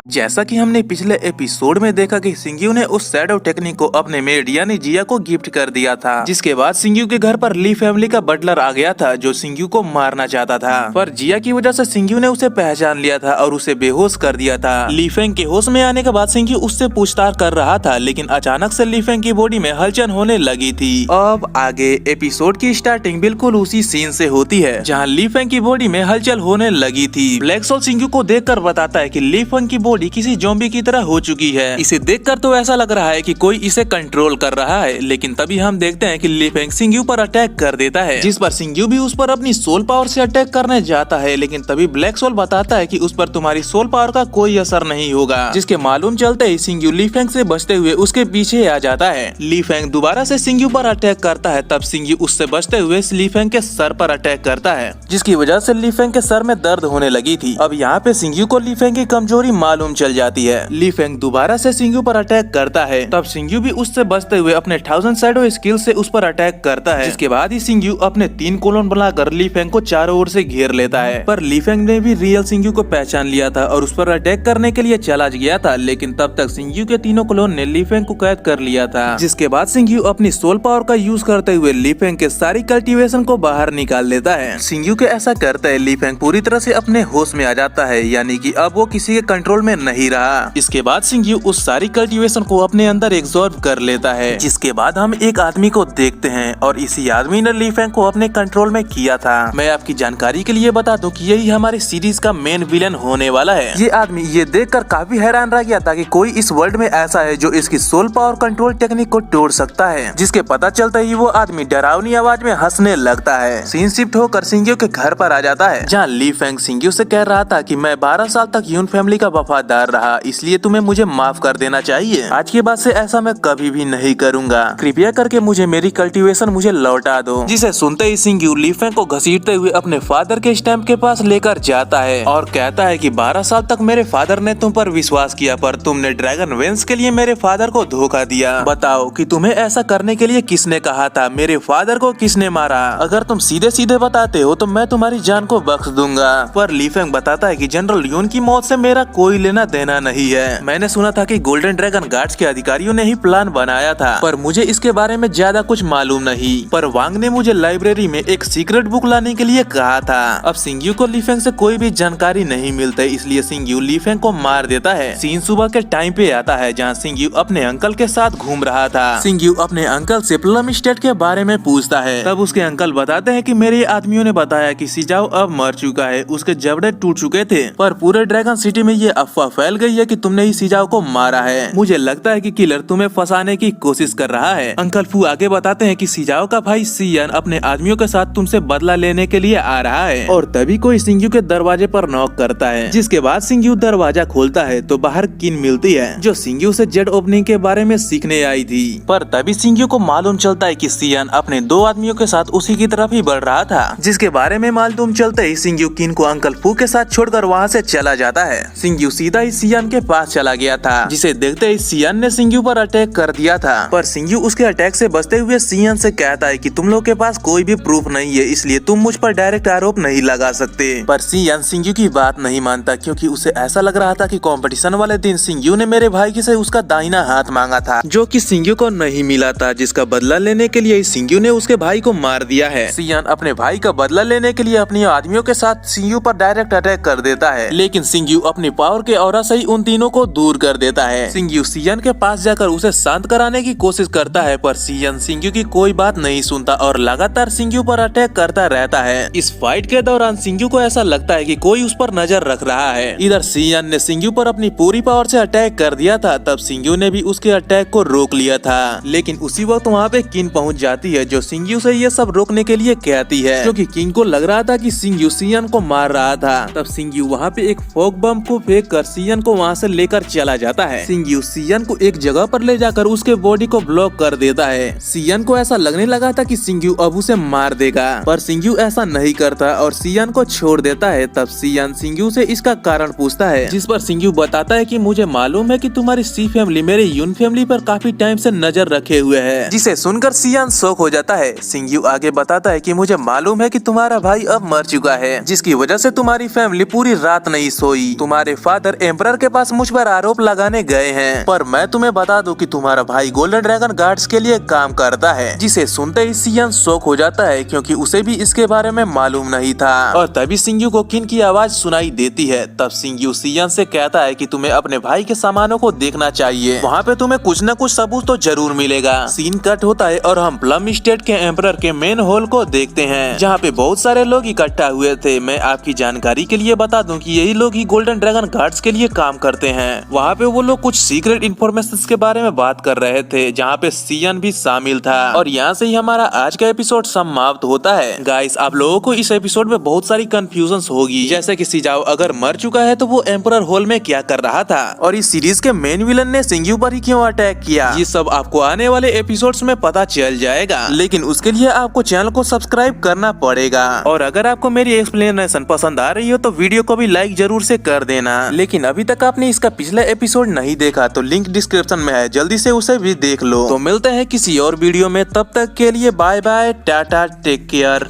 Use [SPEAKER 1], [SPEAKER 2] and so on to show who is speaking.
[SPEAKER 1] जैसा कि हमने पिछले एपिसोड में देखा कि सिंग्यू ने उस शैडो टेक्निक को अपने मेड यानी जिया को गिफ्ट कर दिया था, जिसके बाद सिंग्यू के घर पर ली फैमिली का बटलर आ गया था जो सिंग्यू को मारना चाहता था, पर जिया की वजह से सिंग्यू ने उसे पहचान लिया था और उसे बेहोश कर दिया था। ली फेंग के होश में आने के बाद सिंग्यू उससे पूछताछ कर रहा था, लेकिन अचानक से ली फेंग की बॉडी में हलचल होने लगी थी। अब आगे एपिसोड की स्टार्टिंग बिल्कुल उसी सीन से होती है जहाँ ली फेंग की बॉडी में हलचल होने लगी थी। ब्लैक सोल सिंग्यू को देखकर बताता है कि ली फेंग की बॉडी किसी ज़ॉम्बी की तरह हो चुकी है। इसे देखकर तो ऐसा लग रहा है कि कोई इसे कंट्रोल कर रहा है, लेकिन तभी हम देखते हैं कि ली फेंग सिंग्यू पर अटैक कर देता है, जिस पर सिंग्यू भी उस पर अपनी सोल पावर से अटैक करने जाता है, लेकिन तभी ब्लैक सोल बताता है कि उस पर तुम्हारी सोल पावर का कोई असर नहीं होगा, जिसके मालूम चलते ही सिंग्यू ली फेंग से बचते हुए उसके पीछे आ जाता है। ली फेंग दोबारा से सिंग्यू पर अटैक करता है, तब सिंग्यू उससे बचते हुए ली फेंग के सर पर अटैक करता है, जिसकी वजह से ली फेंग के सर में दर्द होने लगी थी। अब यहाँ पे सिंग्यू को ली फेंग की कमजोरी मालूम चल जाती है। ली फेंग दोबारा से सिंग्यू पर अटैक करता है, तब सिंग्यू भी उससे बचते हुए अपने 1000 शैडो स्किल से उस पर अटैक करता है, जिसके बाद ही सिंग्यू अपने 3 कोलोन बनाकर ली फेंग को चारों ओर से घेर लेता है। पर ली फेंग ने भी रियल सिंग्यू को पहचान लिया था और उस पर अटैक करने के लिए चला गया था, लेकिन तब तक सिंग्यू के तीनों क्लोन ने ली फेंग को कैद कर लिया था, जिसके बाद सिंग्यू अपनी सोल पावर का यूज करते हुए ली फेंग के सारी कल्टीवेशन को बाहर निकाल लेता है। सिंग्यू के ऐसा करते ही ली फेंग पूरी तरह से अपने होश में आ जाता है, यानी कि अब वो किसी के कंट्रोल में नहीं रहा। इसके बाद सिंग्यू उस सारी कल्टीवेशन को अपने अंदर एब्जॉर्ब कर लेता है, जिसके बाद हम एक आदमी को देखते हैं और इसी आदमी ने ली फेंग को अपने कंट्रोल में किया था। मैं आपकी जानकारी के लिए बता दूं कि यही हमारी सीरीज का मेन विलन होने वाला है। ये आदमी ये देखकर काफी हैरान रह गया था कि कोई इस वर्ल्ड में ऐसा है जो इसकी सोल पावर कंट्रोल टेक्निक को तोड़ सकता है, जिसके पता चलता ही वो आदमी डरावनी आवाज में हंसने लगता है। सीन शिफ्ट होकर सिंग्यू के घर पर आ जाता है, जहाँ ली फेंग सिंग्यू से कह रहा था कि मैं 12 साल तक यून फैमिली का वफादार रहा, इसलिए तुम्हें मुझे माफ कर देना चाहिए। आज के बाद से ऐसा मैं कभी भी नहीं करूंगा, कृपया करके मुझे मेरी कल्टीवेशन मुझे लौटा दो। जिसे सुनते ही सिंग्यू ली फेंग को घसीटते हुए अपने फादर के स्टैम्प के पास लेकर जाता है और कहता है कि 12 साल तक मेरे फादर ने तुम पर विश्वास किया, पर तुमने ड्रैगन वेंस के लिए मेरे फादर को धोखा दिया। बताओ कि तुम्हें ऐसा करने के लिए किसने कहा था, मेरे फादर को किसने मारा? अगर तुम सीधे सीधे बताते हो तो मैं तुम्हारी जान को बख्श दूंगा। पर ली फेंग बताता है कि जनरल यून की मौत से मेरा कोई लेना देना नहीं है। मैंने सुना था कि गोल्डन ड्रैगन गार्ड्स के अधिकारियों ने ही प्लान बनाया था, पर मुझे इसके बारे में ज्यादा कुछ मालूम नहीं। पर वांग ने मुझे लाइब्रेरी में एक सीक्रेट बुक लाने के लिए कहा था। अब सिंग्यू को ली फेंग से कोई भी जानकारी नहीं मिलती, इसलिए सिंग्यू ली फेंग को मार देता है। सीन सुबह के टाइम पे आता है, जहाँ सिंग्यू अपने अंकल के साथ घूम रहा था। सिंग्यू अपने अंकल से प्लम स्टेट के बारे में पूछता है, तब उसके अंकल बताते हैं कि मेरे आदमियों ने बताया कि सिजाओ अब मर चुका है, उसके जबड़े टूट चुके थे, पर पूरे ड्रैगन सिटी में ये अफवाह फैल गई है कि तुमने ही सिजाओ को मारा है। मुझे लगता है कि किलर तुम्हें फंसाने की कोशिश कर रहा है। अंकल फू आगे बताते हैं कि सिजाओ का भाई सियन अपने आदमियों के साथ तुमसे बदला लेने के लिए आ रहा है, और तभी कोई सिंग्यू के दरवाजे पर नॉक करता है, जिसके बाद सिंग्यू दरवाजा खोलता है तो बाहर किन मिलती है, जो सिंग्यू से जेड ओपनिंग के बारे में सीखने आई थी। पर तभी सिंग्यू को मालूम चलता है कि सियन अपने 2 आदमियों के साथ उसी की तरफ ही बढ़ रहा था, जिसके बारे में मालूम चलते ही सिंग्यू किन को अंकल फू के साथ छोड़कर वहाँ से चला जाता है। सिंग्यू सीधा ही सियन के पास चला गया था, जिसे देखते ही सियन ने सिंग्यू पर अटैक कर दिया था, पर सिंग्यू उसके अटैक से बचते हुए सियन से कहता है कि तुम लोग के पास कोई भी प्रूफ नहीं है, इसलिए तुम मुझ पर डायरेक्ट आरोप नहीं लगा सकते। पर सियन सिंग्यू की बात नहीं मानता, क्योंकि उसे ऐसा लग रहा था कि कंपटीशन वाले दिन सिंग्यू ने मेरे भाई की से उसका दाहिना हाथ मांगा था, जो कि सिंग्यू को नहीं मिला था, जिसका बदला लेने के लिए सिंग्यू ने उसके भाई को मार दिया है। सियन अपने भाई का बदला लेने के लिए अपने आदमियों के साथ सिंग्यू पर डायरेक्ट अटैक कर देता है, लेकिन सिंग्यू अपनी पावर के ऑरा से ही उन तीनों को दूर कर देता है। सिंग्यू सियन के पास जाकर उसे शांत कराने की कोशिश करता है, पर सियन सिंग्यू की कोई बात नहीं सुनता और लगातार सिंग्यू पर अटैक करता रहता है। इस फाइट के दौरान सिंग्यू को ऐसा लगता है कि कोई उस पर नजर रख रहा है। इधर सियन ने सिंग्यू पर अपनी पूरी पावर से अटैक कर दिया था, तब सिंग्यू ने भी उसके अटैक को रोक लिया था, लेकिन उसी वक्त वहाँ पे किन पहुँच जाती है, जो सिंग्यू से ये सब रोकने के लिए कहती है, क्योंकि किन को लग रहा था कि सिंग्यू सियन को मार रहा था। तब सिंग्यू वहाँ पे एक फोक बम को फेंक कर सियन को वहाँ से लेकर चला जाता है। सिंग्यू सियन को एक जगह पर ले जाकर उसके बॉडी को ब्लॉक कर देता है। सियन को ऐसा लगने लगा था कि सिंग्यू अब उसे मार देगा, पर सिंग्यू ऐसा नहीं करता और सियन को छोड़ देता है। तब सियन सिंग्यू से इसका कारण पूछता है, जिस पर सिंग्यू बताता है कि मुझे मालूम है कि तुम्हारी सी फैमिली मेरे यून फैमिली पर काफी टाइम से नजर रखे हुए है, जिसे सुनकर सियन शॉक हो जाता है। सिंग्यू आगे बताता है कि मुझे मालूम है कि तुम्हारा भाई अब मर चुका है, जिसकी वजह से तुम्हारी फैमिली पूरी रात नहीं सोई। तुम्हारे फादर एम्परर के पास मुझ पर आरोप लगाने गए हैं। पर मैं तुम्हें बता दूं कि तुम्हारा भाई गोल्डन ड्रैगन गार्ड्स के लिए काम करता है। जिसे सुनते ही सियन शॉक हो जाता है क्योंकि उसे भी इसके बारे में मालूम नहीं था। और तभी सिंग्यू को किन की आवाज सुनाई देती है। तब सिंग्यू सियन से कहता है कि तुम्हें अपने भाई के सामानों को देखना चाहिए, वहाँ पे तुम्हें कुछ न कुछ सबूत तो जरूर मिलेगा। सीन कट होता है और हम प्लम स्टेट के एम्परर के मेन हॉल को देखते हैं, जहाँ पे बहुत सारे लोग इकट्ठा हुए थे। मैं आपकी जानकारी के लिए बता दूं कि यही लोग ही गोल्डन ड्रैगन गार्ड्स के लिए काम करते हैं। वहाँ पे वो लोग कुछ सीक्रेट इन्फॉर्मेशन के बारे में बात कर रहे थे, जहाँ पे सियन भी शामिल था। और यहाँ से ही हमारा आज का एपिसोड समाप्त होता है। गाइस, आप लोगों को इस एपिसोड में बहुत सारी कंफ्यूजन होगी, जैसे कि सिजाओ अगर मर चुका है तो वो एम्परर हॉल में क्या कर रहा था, और इस सीरीज के मेन विलन ने सिंग्यू पर ही क्यों अटैक किया। ये सब आपको आने वाले एपिसोड्स में पता चल जाएगा, लेकिन उसके लिए आपको चैनल को सब्सक्राइब करना पड़ेगा। और अगर आपको मेरी एक्सप्लेनेशन पसंद आ रही हो तो वीडियो को भी लाइक जरूर से कर देना। लेकिन अभी तक आपने इसका पिछला एपिसोड नहीं देखा तो लिंक डिस्क्रिप्शन में है, जल्दी से उसे भी देख लो। तो मिलते हैं किसी और वीडियो में, तब तक के लिए bye bye, tata, take care.